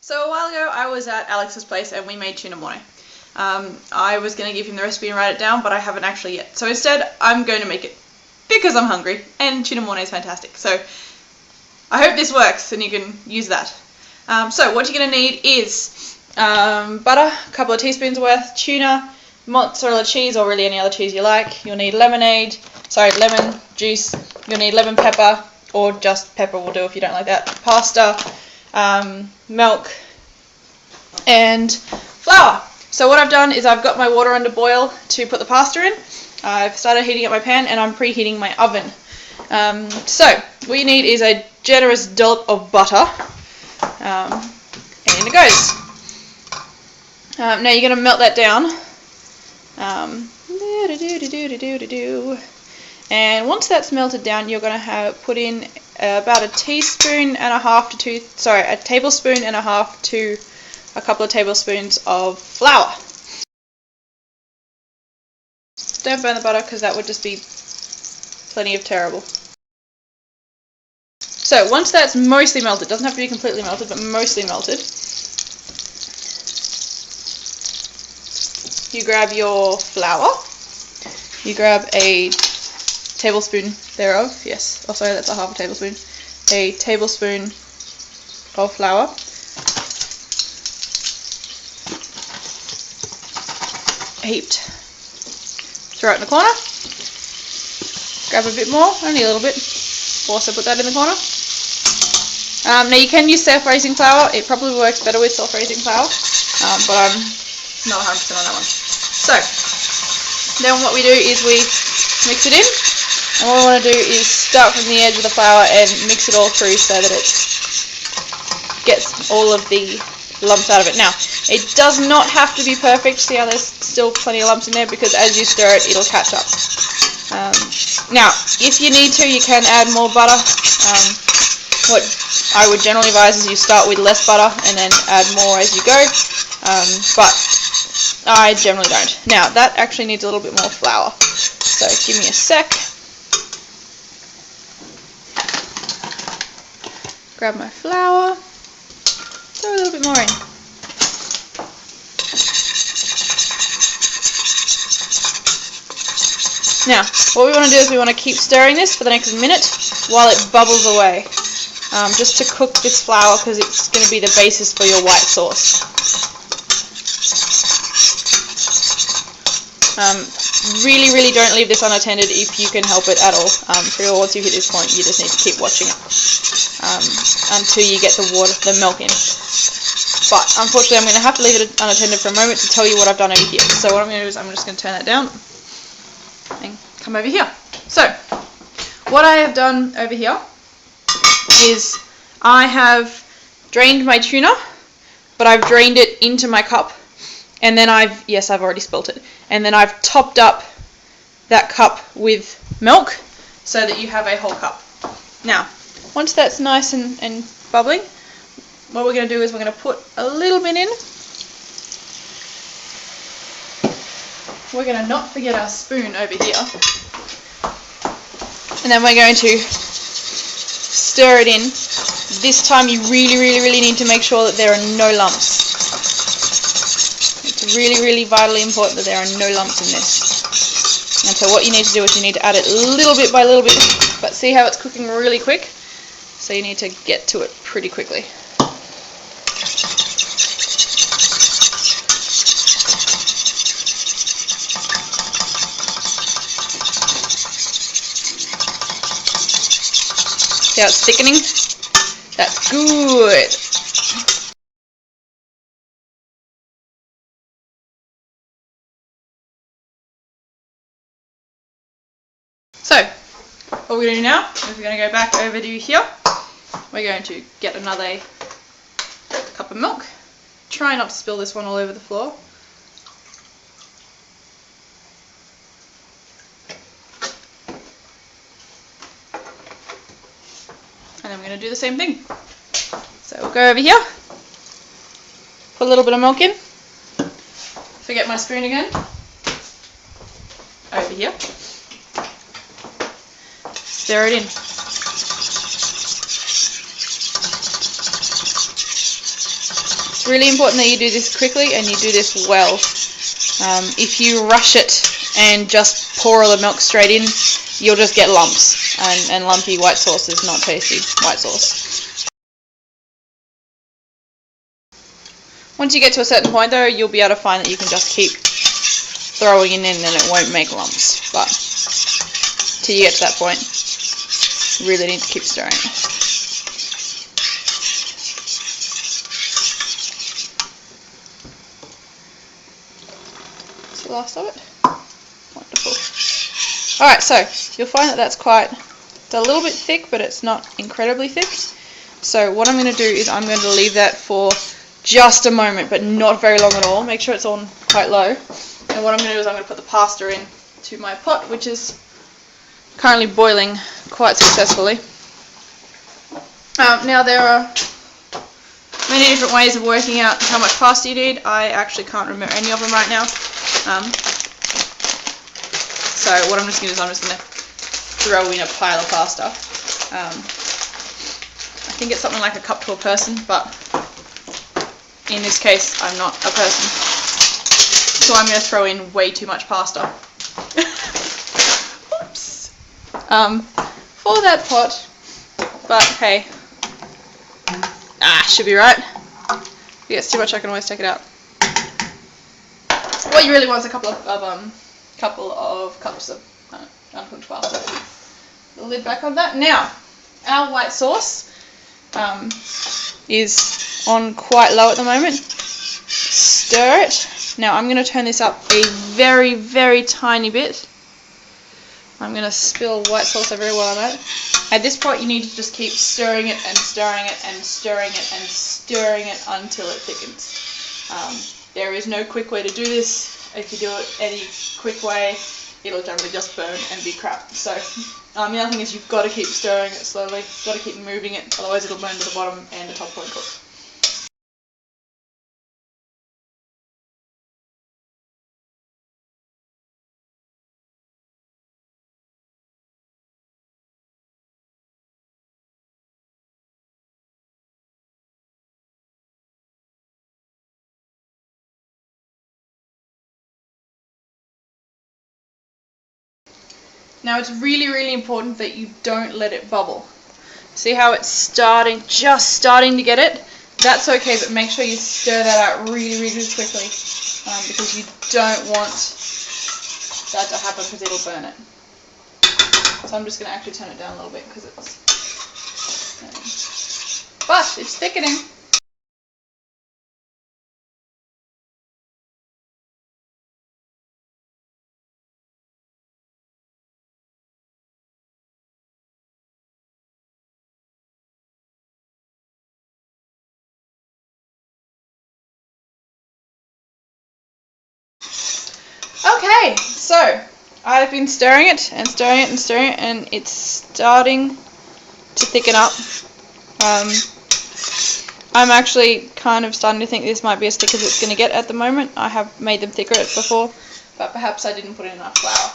So a while ago I was at Alex's place and we made tuna mornay. I was going to give him the recipe and write it down, but I haven't actually yet. So instead I'm going to make it because I'm hungry, and tuna mornay is fantastic. So I hope this works and you can use that. So what you're going to need is butter, a couple of teaspoons worth, tuna, mozzarella cheese, or really any other cheese you like. You'll need lemon juice. You'll need lemon pepper, or just pepper will do if you don't like that. Pasta, milk, and flour. So what I've done is I've got my water under boil to put the pasta in. I've started heating up my pan and I'm preheating my oven. So what you need is a generous dollop of butter, and in it goes. Now you're going to melt that down. And once that's melted down, you're going to put in about a tablespoon and a half to a couple of tablespoons of flour. Don't burn the butter because that would just be plenty of terrible. So once that's mostly melted, doesn't have to be completely melted, but mostly melted, you grab your flour, you grab a tablespoon thereof, yes, oh sorry, that's a half a tablespoon, a tablespoon of flour, heaped, throw it in the corner, grab a bit more, only a little bit, also put that in the corner. Now you can use self-raising flour, it probably works better with self-raising flour, but I'm not 100% on that one. So, then what we do is we mix it in, and what we want to do is start from the edge of the flour and mix it all through so that it gets all of the lumps out of it. Now, it does not have to be perfect. See how there's still plenty of lumps in there, because as you stir it, it'll catch up. Now, if you need to, you can add more butter. What I would generally advise is you start with less butter and then add more as you go, but I generally don't. Now, that actually needs a little bit more flour, so give me a sec. Grab my flour, throw a little bit more in. Now, what we want to do is we want to keep stirring this for the next minute while it bubbles away, just to cook this flour because it's going to be the basis for your white sauce. Really don't leave this unattended if you can help it at all. Once you hit this point, you just need to keep watching it until you get the milk in. But unfortunately, I'm going to have to leave it unattended for a moment to tell you what I've done over here. So what I'm going to do is I'm just going to turn that down and come over here. So what I have done over here is I have drained my tuna, but I've drained it into my cup, and then I've already spilt it, and then I've topped up that cup with milk so that you have a whole cup. Now, once that's nice and bubbling, what we're going to do is we're going to put a little bit in. We're going to not forget our spoon over here, and then we're going to stir it in. This time you really need to make sure that there are no lumps. It's really vitally important that there are no lumps in this. And so what you need to do is you need to add it little bit by little bit, but see how it's cooking really quick? So you need to get to it pretty quickly. See how it's thickening? That's good. So, what we're going to do now is we're going to go back over to here. We're going to get another cup of milk. Try not to spill this one all over the floor. And then we're going to do the same thing. So we'll go over here, put a little bit of milk in, forget my spoon again, over here, stir it in. It's really important that you do this quickly and you do this well. If you rush it and just pour all the milk straight in, you'll just get lumps, and lumpy white sauce is not tasty white sauce. Once you get to a certain point though, you'll be able to find that you can just keep throwing it in and it won't make lumps. But till you get to that point, you really need to keep stirring it. That's the last of it. Wonderful. Alright, so you'll find that it's a little bit thick, but it's not incredibly thick. So what I'm going to do is I'm going to leave that for just a moment, but not very long at all. Make sure it's on quite low. And what I'm going to do is I'm going to put the pasta in to my pot, which is currently boiling quite successfully. Now there are many different ways of working out how much pasta you need. I actually can't remember any of them right now. So what I'm just going to do is I'm just going to throw in a pile of pasta. I think it's something like a cup to a person, but in this case I'm not a person. So I'm going to throw in way too much pasta. Oops. For that pot, but hey, should be right. If it gets too much, I can always take it out. What you really want is a couple of cups of uncooked pasta. The lid back on that. Now, our white sauce is on quite low at the moment. Stir it. Now I'm going to turn this up a very, very tiny bit. I'm going to spill white sauce everywhere while I'm at it. At this point you need to just keep stirring it and stirring it and stirring it and stirring it until it thickens. There is no quick way to do this. If you do it any quick way, it'll generally just burn and be crap. So the other thing is you've got to keep stirring it slowly. You've got to keep moving it, otherwise it'll burn to the bottom and the top won't cook. Now it's really, really important that you don't let it bubble. See how it's just starting to get it? That's okay, but make sure you stir that out really, really quickly because you don't want that to happen because it'll burn it. So I'm just going to actually turn it down a little bit because it's... but it's thickening. Okay, so I've been stirring it and stirring it and stirring it, and it's starting to thicken up. I'm actually kind of starting to think this might be as thick as it's going to get at the moment. I have made them thicker before, but perhaps I didn't put in enough flour.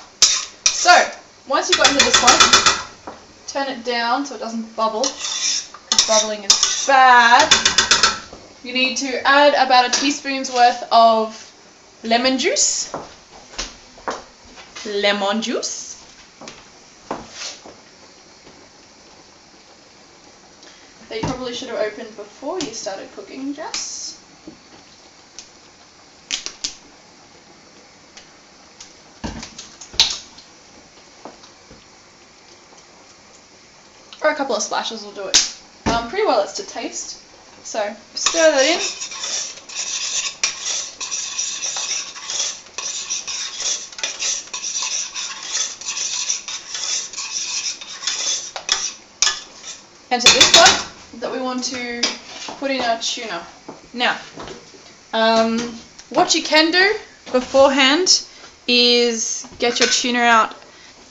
So, once you've gotten to this point, turn it down so it doesn't bubble, because bubbling is bad. You need to add about a teaspoon's worth of lemon juice. Lemon juice. That you probably should have opened before you started cooking, Jess. Or a couple of splashes will do it. Pretty well it's to taste. So stir that in. And to this point that we want to put in our tuna. Now, what you can do beforehand is get your tuna out,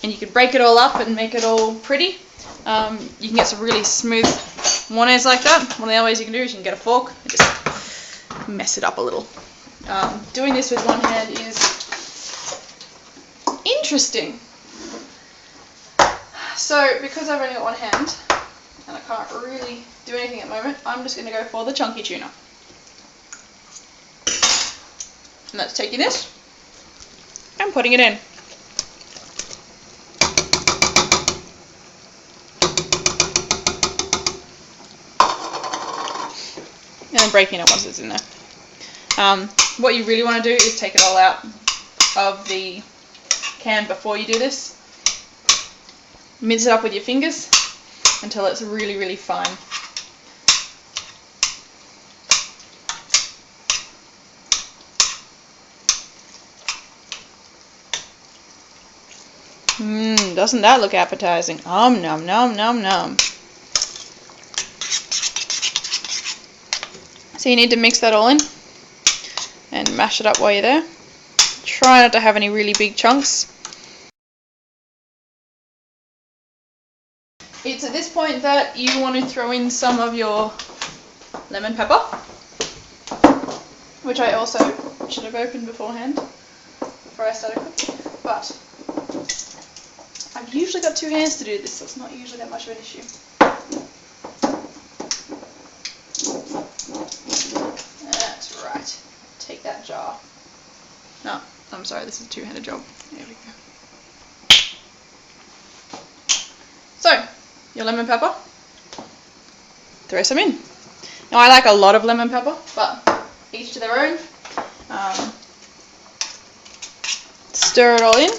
and you can break it all up and make it all pretty. You can get some really smooth Mornays like that. One of the other ways you can do is you can get a fork and just mess it up a little. Doing this with one hand is interesting. So, because I've only got one hand, and I can't really do anything at the moment, I'm just going to go for the chunky tuna. And that's taking this and putting it in. And then breaking it once it's in there. What you really want to do is take it all out of the can before you do this. Mince it up with your fingers until it's really, really fine. Doesn't that look appetizing? Nom nom nom nom. So you need to mix that all in and mash it up while you're there. Try not to have any really big chunks. It's at this point that you want to throw in some of your lemon pepper, which I also should have opened beforehand before I started cooking, but I've usually got two hands to do this, so it's not usually that much of an issue. That's right. Take that jar. No, I'm sorry, this is a two-handed job. There we go. So, your lemon pepper, throw some in. Now I like a lot of lemon pepper, but each to their own. Stir it all in.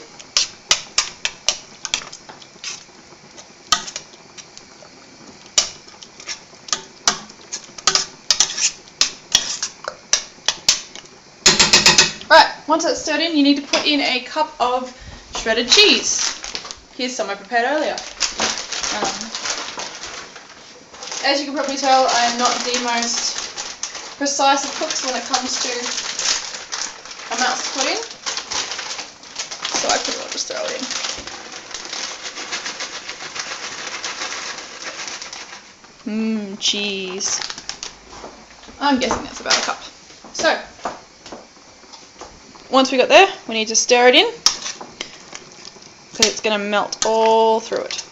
Right, once it's stirred in, you need to put in a cup of shredded cheese. Here's some I prepared earlier. As you can probably tell, I am not the most precise of cooks when it comes to amounts to put in. So I pretty well just throw it in. Cheese. I'm guessing that's about a cup. So, once we got there, we need to stir it in because it's going to melt all through it.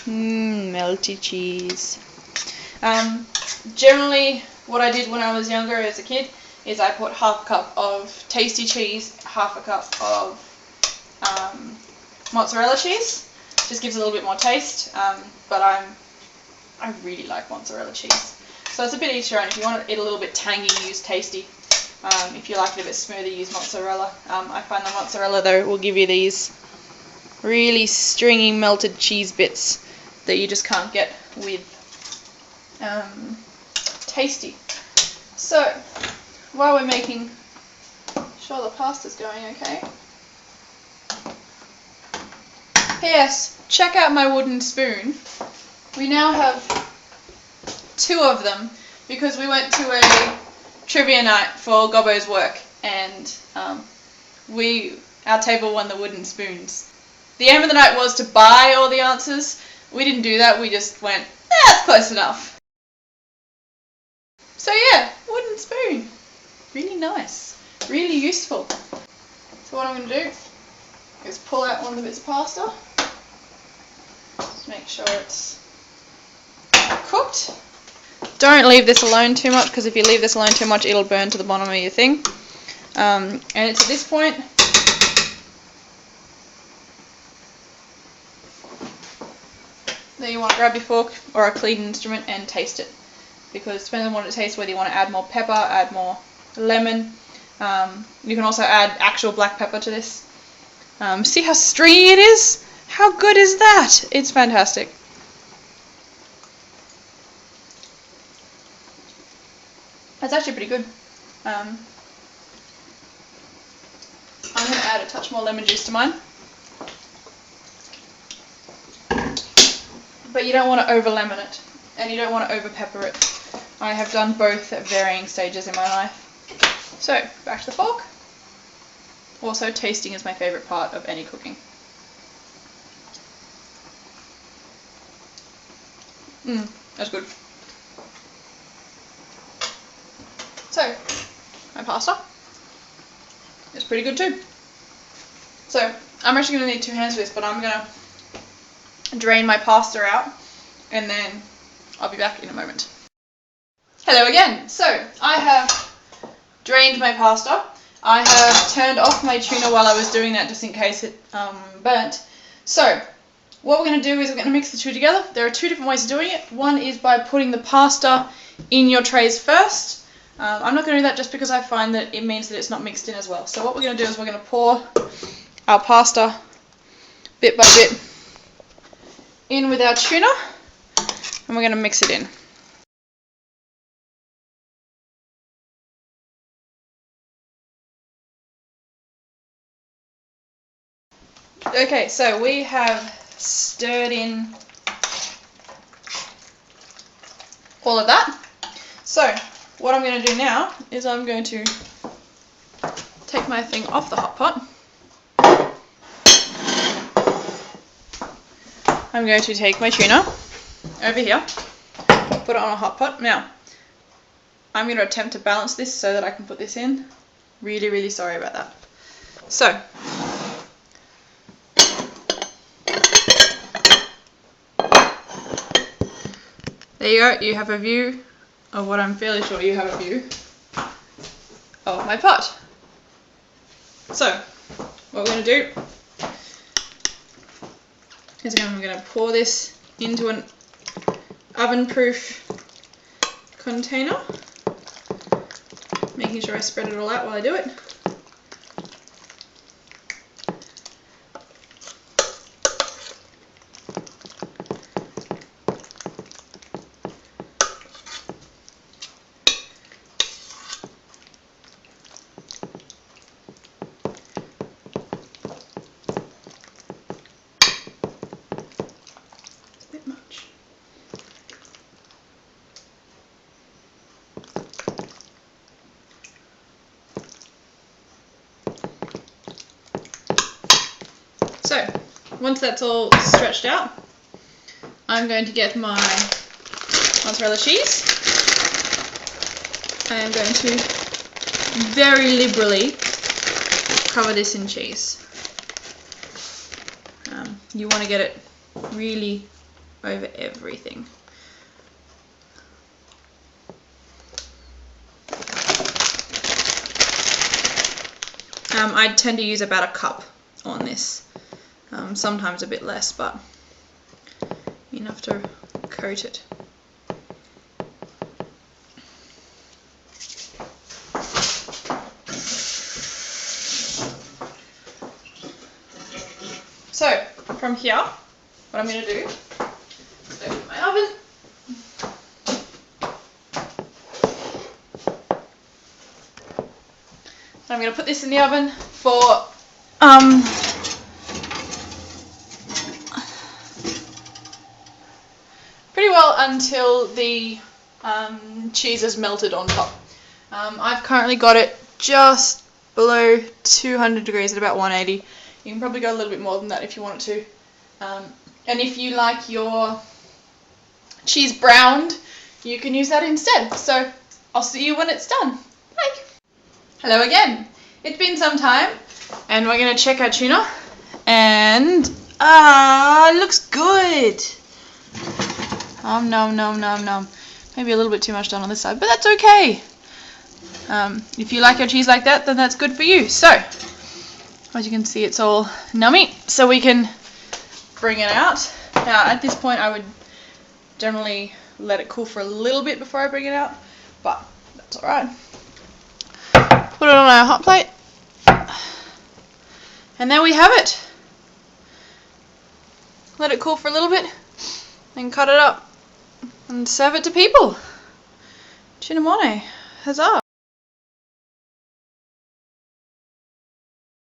Melty cheese. Generally, what I did when I was younger as a kid is I put half a cup of tasty cheese, half a cup of mozzarella cheese. Just gives it a little bit more taste, but I really like mozzarella cheese. So it's a bit each your own. If you want it a little bit tangy, use tasty. If you like it a bit smoother, use mozzarella. I find the mozzarella though will give you these really stringy melted cheese bits that you just can't get with tasty. So while we're making sure the pasta's going okay. P.S. Check out my wooden spoon. We now have 2 of them because we went to a trivia night for Gobbo's work and our table won the wooden spoons. The aim of the night was to buy all the answers. We didn't do that, we just went, that's close enough. So yeah, wooden spoon. Really nice. Really useful. So what I'm going to do is pull out one of the bits of pasta. Just make sure it's cooked. Don't leave this alone too much because if you leave this alone too much it'll burn to the bottom of your thing. And it's at this point that you want to grab your fork or a clean instrument and taste it, because depending on what it tastes, whether you want to add more pepper, add more lemon. You can also add actual black pepper to this. See how stringy it is? How good is that? It's fantastic. That's actually pretty good. I'm going to add a touch more lemon juice to mine. But you don't want to over lemon it, and you don't want to over pepper it. I have done both at varying stages in my life. So, back to the fork. Also, tasting is my favourite part of any cooking. That's good. So, my pasta is pretty good too. So, I'm actually going to need 2 hands for this, but I'm going to drain my pasta out and then I'll be back in a moment. Hello again. So I have drained my pasta. I have turned off my tuna while I was doing that just in case it burnt. So what we're going to do is we're going to mix the two together. There are two different ways of doing it. One is by putting the pasta in your trays first. I'm not going to do that just because I find that it means that it's not mixed in as well. So what we're going to do is we're going to pour our pasta bit by bit in with our tuna, and we're going to mix it in. Okay, so we have stirred in all of that. So what I'm going to do now is I'm going to take my thing off the hot pot. I'm going to take my tuna over here, put it on a hot pot. Now, I'm going to attempt to balance this so that I can put this in. Really, really sorry about that. So, there you go, you have a view of what I'm fairly sure you have a view of my pot. So, what we're going to do is I'm going to pour this into an oven-proof container, making sure I spread it all out while I do it. Much. So, once that's all stretched out, I'm going to get my mozzarella cheese. I am going to very liberally cover this in cheese. You want to get it really over everything. I tend to use about a cup on this, sometimes a bit less, but enough to coat it. So from here, what I'm going to do, open my oven. I'm going to put this in the oven for pretty well until the cheese is melted on top. I've currently got it just below 200 degrees at about 180. You can probably go a little bit more than that if you want it to. And if you like your cheese browned, you can use that instead. So I'll see you when it's done. Bye. Hello again. It's been some time, and we're going to check our tuna. And it looks good. Nom nom nom nom. Maybe a little bit too much done on this side, but that's okay. If you like your cheese like that, then that's good for you. So, as you can see, it's all nummy, so we can bring it out. Now, at this point, I would generally let it cool for a little bit before I bring it out, but that's alright. Put it on our hot plate, and there we have it. Let it cool for a little bit, then cut it up and serve it to people. Tuna Mornay, huzzah!